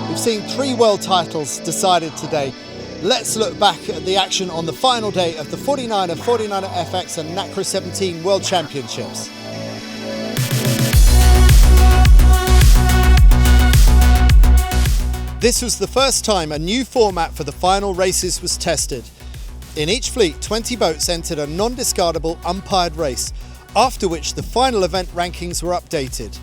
We've seen 3 world titles decided today. Let's look back at the action on the final day of the 49erFX and Nacra 17 World Championships. This was the first time a new format for the final races was tested. In each fleet, 20 boats entered a non-discardable umpired race, after which the final event rankings were updated.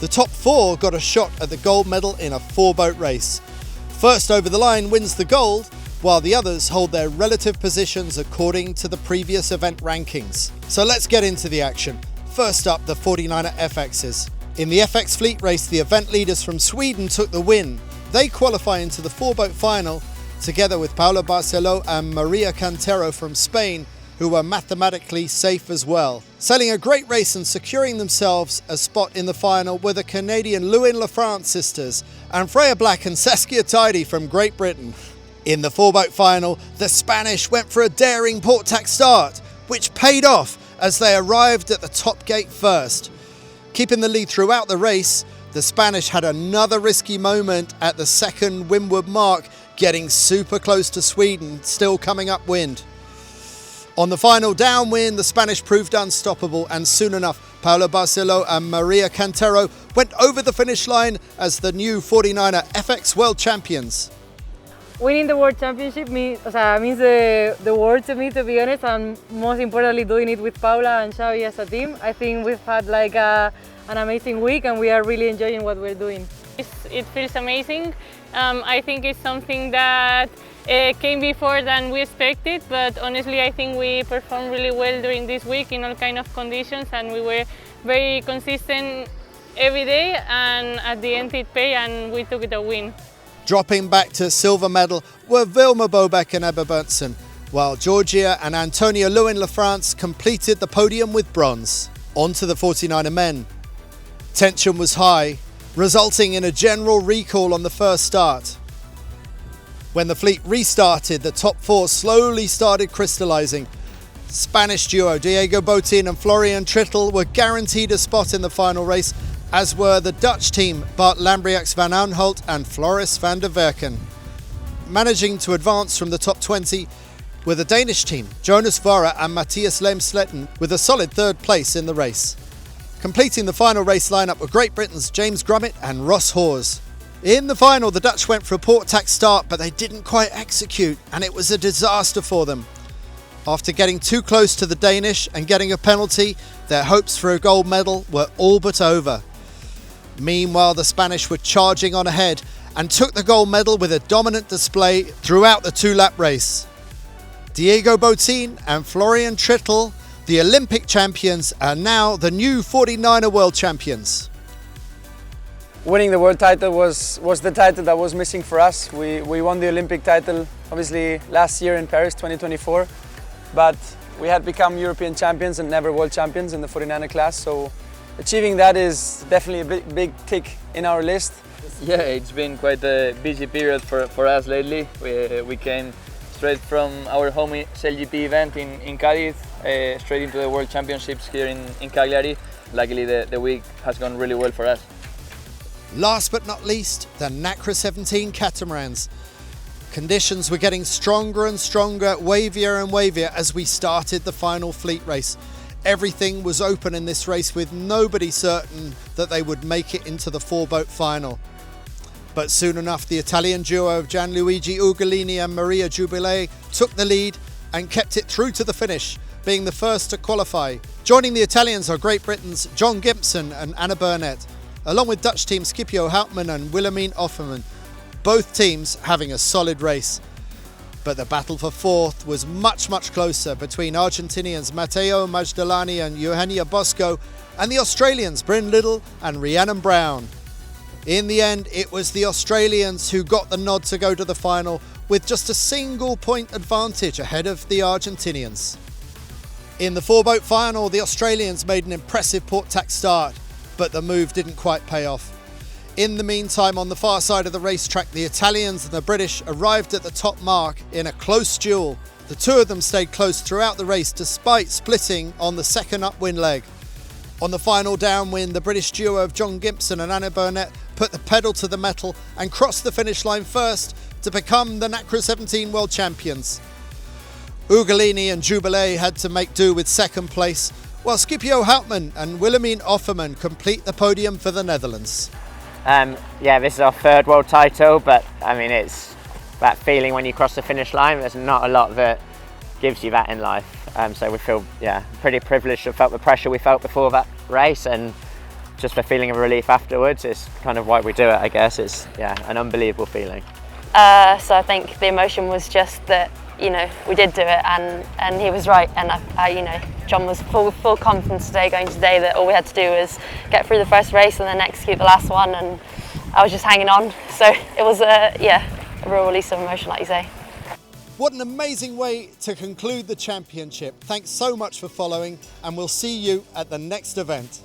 The top 4 got a shot at the gold medal in a 4-boat race. First over the line wins the gold, while the others hold their relative positions according to the previous event rankings. So let's get into the action. First up, the 49erFXs. In the FX fleet race, the event leaders from Sweden took the win. They qualify into the 4-boat final, together with Paula Barceló María Cantero from Spain, who were mathematically safe as well. Sailing a great race and securing themselves a spot in the final were the Canadian Lewin-LaFrance sisters and Freya Black and Saskia Tidy from Great Britain. In the 4-boat final, the Spanish went for a daring port tack start, which paid off as they arrived at the top gate first. Keeping the lead throughout the race, the Spanish had another risky moment at the second windward mark, getting super close to Sweden, still coming upwind. On the final downwind, the Spanish proved unstoppable, and soon enough, Paula Barceló and María Cantero went over the finish line as the new 49erFX World Champions. Winning the World Championship means the world to me, to be honest, and most importantly doing it with Paula and Xavi as a team. I think we've had an amazing week and we are really enjoying what we're doing. It feels amazing. I think it's something that came before than we expected, but honestly I think we performed really well during this week in all kind of conditions, and we were very consistent every day, and at the end it paid and we took the win. Dropping back to silver medal were Vilma Bobeck Ebba Berntsson, while Georgia and Antonia Lewin-LaFrance completed the podium with bronze. On to the 49er men. Tension was high, resulting in a general recall on the first start. When the fleet restarted, the top 4 slowly started crystallising. Spanish duo Diego Botín and Florian Trittel were guaranteed a spot in the final race, as were the Dutch team Bart Lambriax van Aanholt and Floris van der Werken. Managing to advance from the top 20 were the Danish team Jonas Vara and Mathias Lemsletten, with a solid 3rd place in the race. Completing the final race lineup were Great Britain's James Grummet and Ross Hawes. In the final, the Dutch went for a port tack start, but they didn't quite execute, and it was a disaster for them. After getting too close to the Danish and getting a penalty, their hopes for a gold medal were all but over. Meanwhile, the Spanish were charging on ahead and took the gold medal with a dominant display throughout the 2-lap race. Diego Botín and Florian Trittel, the Olympic champions, are now the new 49er World Champions. Winning the world title was the title that was missing for us. We won the Olympic title obviously last year in Paris 2024, but we had become European champions and never world champions in the 49er class, so achieving that is definitely a big tick in our list. Yeah, it's been quite a busy period for us lately. We came straight from our home SLGP event in Cadiz, straight into the World Championships here in Cagliari. Luckily the week has gone really well for us. Last but not least, the Nacra 17 catamarans. Conditions were getting stronger and stronger, wavier and wavier as we started the final fleet race. Everything was open in this race, with nobody certain that they would make it into the 4-boat final. But soon enough, the Italian duo of Gianluigi Ugolini and Maria Giubilei took the lead and kept it through to the finish, being the first to qualify. Joining the Italians are Great Britain's John Gimson and Anna Burnet, along with Dutch team Scipio Houtman and Willemien Offerman, both teams having a solid race. But the battle for 4th was much closer between Argentinians Matteo Magdalani and Eugenia Bosco and the Australians Bryn Liddell and Rhiannon Brown. In the end, it was the Australians who got the nod to go to the final, with just a single point advantage ahead of the Argentinians. In the 4-boat final, the Australians made an impressive port tack start, but the move didn't quite pay off. In the meantime, on the far side of the racetrack, the Italians and the British arrived at the top mark in a close duel. The two of them stayed close throughout the race despite splitting on the second upwind leg. On the final downwind, the British duo of Gimson and Anna Burnet put the pedal to the metal and crossed the finish line first to become the Nacra 17 World Champions. Ugolini and Giubilei had to make do with second place, while Scipio Houtman and Wilhelmine Offerman complete the podium for the Netherlands. Yeah, this is our third world title, but I mean, it's that feeling when you cross the finish line. There's not a lot that gives you that in life. So we feel, pretty privileged to have felt the pressure we felt before that race, and just the feeling of relief afterwards is kind of why we do it, I guess. It's, an unbelievable feeling. So I think the emotion was just that, we did do it, and he was right, and John was full confidence today going today that all we had to do was get through the first race and then execute the last one, and I was just hanging on. So it was a real release of emotion, like you say. What an amazing way to conclude the championship. Thanks so much for following, and we'll see you at the next event.